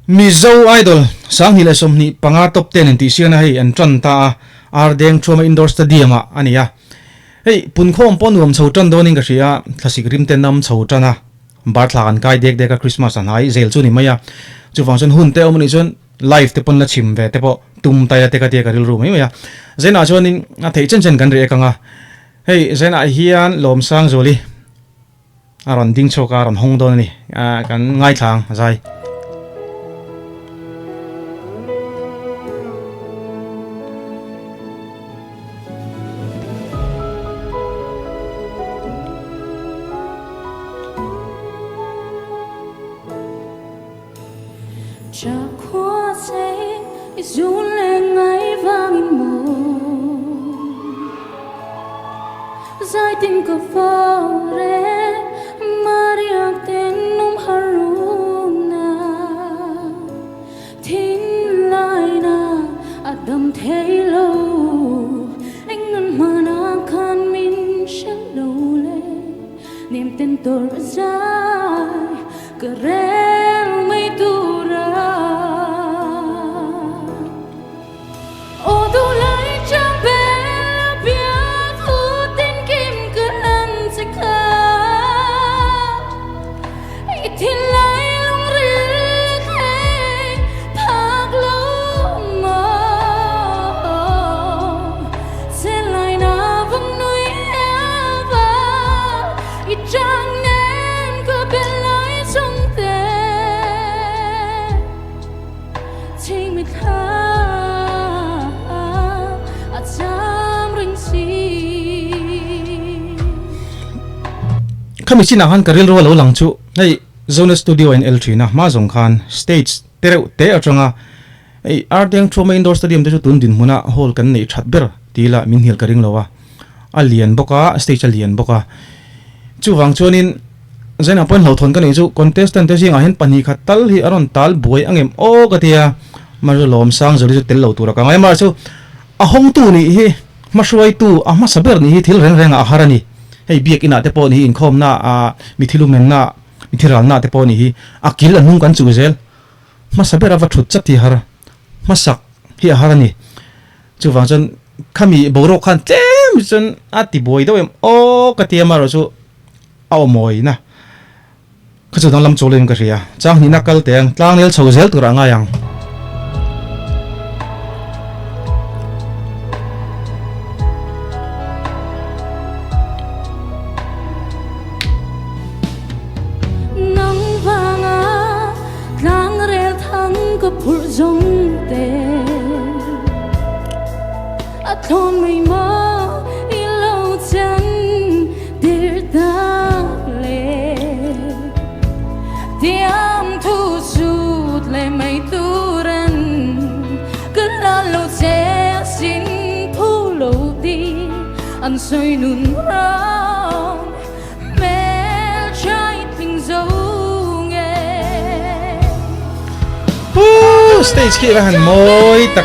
Mizo Idol sang hila somni panga top 10 intihsiakna hei an tran ta ardeng trauma indoor stadium ania hei punkhom ponuam chhotan doning ka ria thlasik rim nam chhotana barthlan kai dek deka Christmas an hai zel chu ni maya chu function hun te omni chon live te pon la chim ve te po tum ta ya te ka te ka ril ru mai maya zena chonin a thei chen chen kan re kanga hei zena hian lom sang zoli aron ding choka ron hong don ni kan ngai thang zai Cha khoa say dù lên ngày vang in mồ giải tình có phao re Maria tên nôm haruna tin lại na Adam thấy lâu anh ngân mà na khan min sẽ lâu lên niềm tin tôi dài cờ rel mấy tu kami sin han karil ro lo lang chu nei zone studio in L3 na ma zong khan stage tereu te atanga ei ardeng trauma indoor stadium te chu tun din huna hall kan nei that ber tila min hil karing lowa alien boka stage alien boka chu wang chonin zena pon lo thon kan ei chu contestant te singa hen pani khat tal hi aron tal buai angem o katia maru lom sang zoli chu tel lo tura ka ngai mar chu a hawngtu ni hi mashuai tu a ma saber ni hi thil reng reng a harani hei biak ina te pon hi in khom na a mithilumen na mithiral na te pon hi akil anung kan chu zel ma sabera va thut chati har ma sak hi harani chu wangchan khami boro khan tlem chon ati boi do em o katia maro chu aw moi na khachu dang lam cholem ka ria chang ni nakal teng tlang nel chho zel tura nga yang thôn mây mơ đi lâu chân để ta lệ tiêm thu sụt lệ mây tu rần cứ là lâu che xin thu lâu đi ăn sôi nún rong mẹ trai tình dấu nghe stage kia han moi tak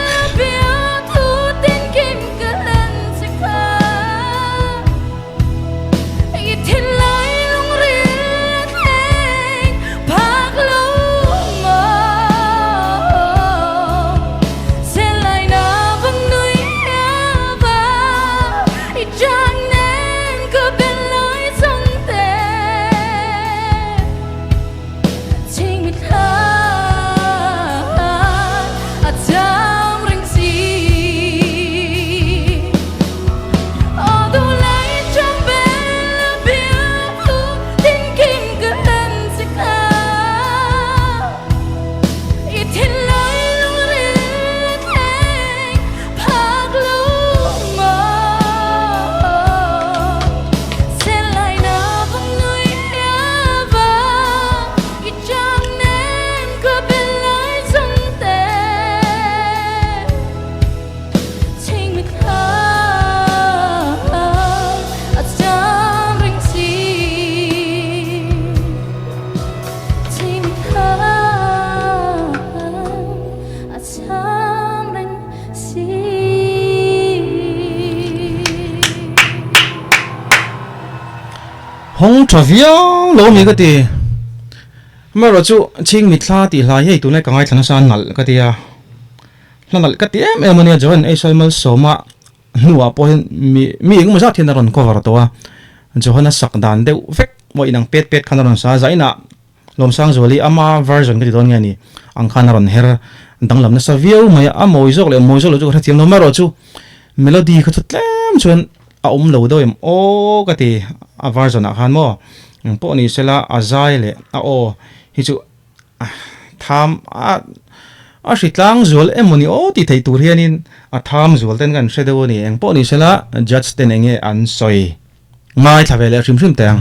hong travia Lawmi cái gì มาเราจู่ชิงมิดลาตีลายให้ตัวนี้ก็ง่ายทั้งสานนัลก็ตีอ่ะนัลก็ตีมันเนี่ยจวนไอ้ซอยมัลสมาหนัวพอเห็นมีอีกมุสาที่นรนก็วารตัวจวนน่ะสักดานเดียวเฟกมวยนังเป็ดขันนรนซาใจน่ะลมสังจวลีอามาเวอร์ชันก็ตีตัวนี้นี่อังขันนรนเฮร์ดังลำนั้นสวิวมาอ่ะมวยจกเลยมวยจกเลยจู่ที่มันมาเราจู่เมโลดี้ก็สุดเต็มจวนอาโหลดด้วยโอ้ก็ตีอ่ะเวอร์ชันอ่ะขันมั้งพวกนี้เสละอาใจเลยอ่ะโอ้ฮิจูทำสิตลังจวลมันนี่โอ้ที่ไทยตัวเรียนนี่ทำจวลเต้นกันเสด็จวันนี้พวกนี้เสละจัดเต้นเองอันสวยง่ายทำไปเลยชิมแต่ง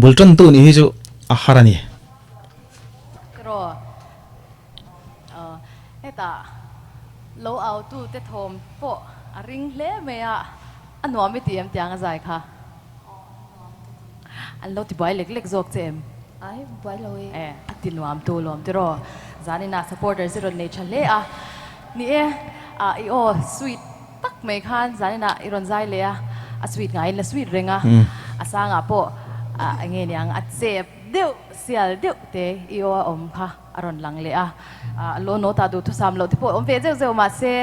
บุลตันตัวนี้ฮิจูฮารานี่ก็รอตาเราเอาตู้เตทอมพวกริงเล่เมียอันหัวไม่เตรียมจางอะไรค่ะอันเราที่บ่อยเล็กๆจอกเจมไอ้บ่อยเลยอันที่หนูตัวลมที่รอจานี่น่า supporter สิรถเนชั่นเล่นี่อีโอสวีทตักไม่คันจานี่น่าอีรอนใจเลยสวีทไงและสวีทเริงสร้างพวกเงี้ยยังเจ็บเดี๋ยวเสียเดี๋ยวเตอีโอค่ะอรอนหลังเลยโลโนตาดูทุกสามโลที่พวกเจ้ามาเซ่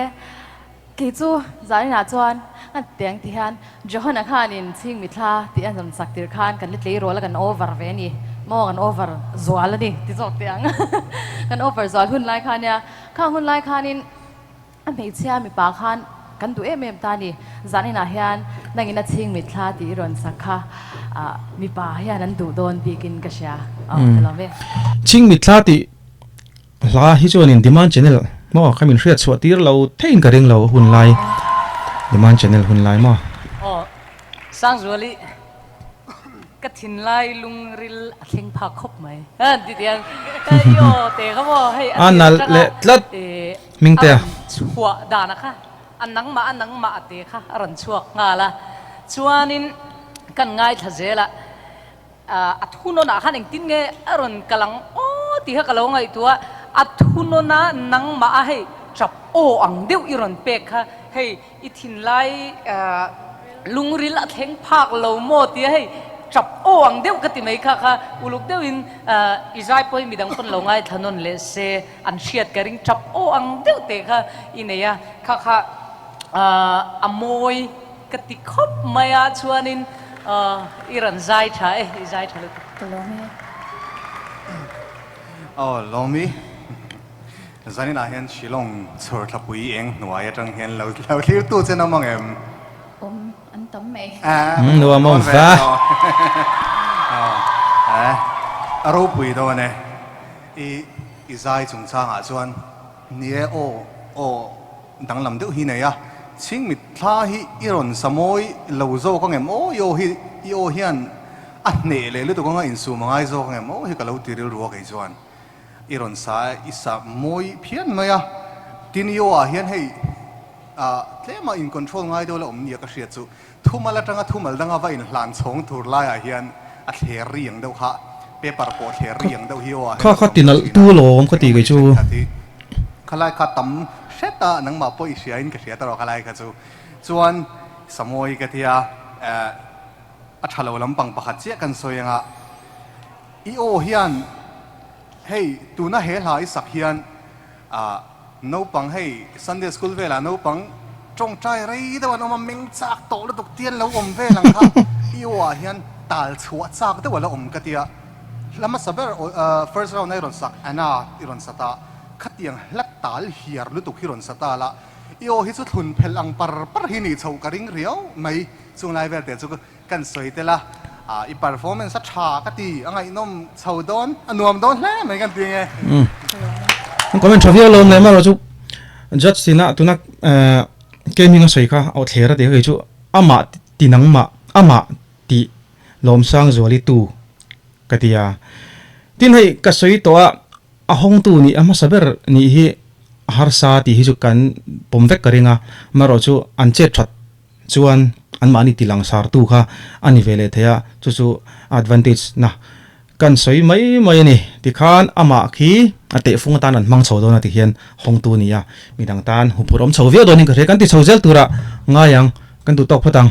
กิจูจานี่น่าจวนอันเตียงที่ฮันจอห์นข้านินชิงมิทลาที่อันสมศักดิ์ที่ข้านกันเล็ดๆรัวแล้วกันโอเวอร์เวนี่มองกันโอเวอร์จวลแล้วนี่ที่จอกเตียงกันโอเวอร์จวลหุ่นไล่ข้าเนี่ยข้าหุ่นไล่ข้านินอันไม่เชื่อมีปากข้านกันตัวเมมตานี่จานี่น่าเฮียนนั่งอินชิงมิทลาที่รอนสักข้ามีปากเฮียนั้นดูโดนปีกินกระเชียเราไม่ชิงมิทลาที่ลาฮิจวนินดิมันเจเนลมั่วขมิ้นเสียดสวัสดีเราเท่งกระเด้งเราหุ่นไล่ดิมันเชนเนลหุ่นไล่มั่วสร้างส่วนนี้กระถินไล่ลุงริลเข่งผักครบไหมทีเดียวโยเตะเขาบอกให้นั่นแหละลัดมิงเตะชัวด่านะคะอันนังมาเตะค่ะรันชัวงาละชัวนินกันง่ายทะเจละทุนนนาขันเองตินเงอรันกำลังโอ้ตีเขากำลังไงตัวทุนนนานังมาให้จับโอ้อังเดียวอีรันเป็กค่ะให้อิทินไล่ลุงริลเข่งผักเหลาโมตีให้จับโอ้อังเดียวก็ติไม่ค่ะอุลุกเดียวอินอิจายพอยมีดังคนเหลาง่ายถนนเลเซอันเชียดกระดิ่งจับโอ้อังเดียวเตะค่ะอินเนียค่ะอโมยกติคบมายาชวนินอีรันใจใช่ใจใช่เลยลอมีลอมีจานี่น่าเห็นชิลองชดทับปุยเองหน่วยจังเห็นเราที่ตู้เจนน้ำมังเอ็มอันตั้มไหมหน่วยมองฟ้ารูปปุยตัวเนี่ยอีใจจงช่างจวนนี่โอดังลำเดียวหินเนี่ยชิงมิดท่าฮิอีรอนสมอยเหลาโซ่ของเอ็มโยเฮียนอันเนี่ยเลยตัวของอินซูมังไอโซ่ของเอ็มฮิกะเราตีเรือกันจวนอีรอนสายอิสามมวยเพี้ยนไหมทีนี้ว่าเฮียนให้เทมาอินคอนโทรลง่ายด้วยแล้วเนี่ยก็เสียจุทุ่มมาแล้วจังทุ่มมาแล้วดังว่าอินหลานสองถูกไล่เฮียนเทียรีอย่างเดียวค่ะเปเปอร์โปเทียรีอย่างเดียวฮิวเขาตีนตู้หลงเขาตีกันจูขลายข้าตั้มเสตานังมาปอยเสียอินก็เสียตลอดขลายกันจูจวนสมอยกันที่อัชลาวลำปังปะขัดเจ้ากันสวยงะอีโอเฮียนhey tu na he lai sak hian no pang hey Sunday school vela no pang trong trai rei da wan om ming chak to la tok tian lo om ve lang kha iwa hian tal chhuwa chak da wala om ka tia lama saber first round iron sak ana iron sata khatiang hlat tal hiar lu tok hiron sata la io hi chu thun phel ang par hi ni chho ka ring riau mai chung lai ver te chu kan soi te laอี performance สักฉากก็ตีอะไรน้องชาวดอนนวมดอนแล้วเหมือนกันตีไงก็เป็นทริวิลลมเลยมาเราจุจัดสินะตัวนักเกมยังสวยค่ะเอาเทระเดี๋ยวจุอามาตีนังมาอามาตีลมสร้างจวลิตูกติยาที่ให้กษยตัวฮงตูนี่อามาสับเบอร์นี่ฮีฮาร์ซาตีฮิจุกันผมเวกกระเริงมาเราจุอันเจ็ดชัดจวนอันมานี่ตีหลังสาร์ตูค่ะอันนี้เวลาเทียจู่ advantage นะกันสวยไม่นี่ที่ข้านอามาขี้เตะฟุ้งตานันมังโฉดนะที่เห็นฮงตูนี่มีดังตานหุบรมโฉเวียโดนนี่ก็เรียกกันที่โฉเจลตัวละง่ายยังกันตัวตกพะตัง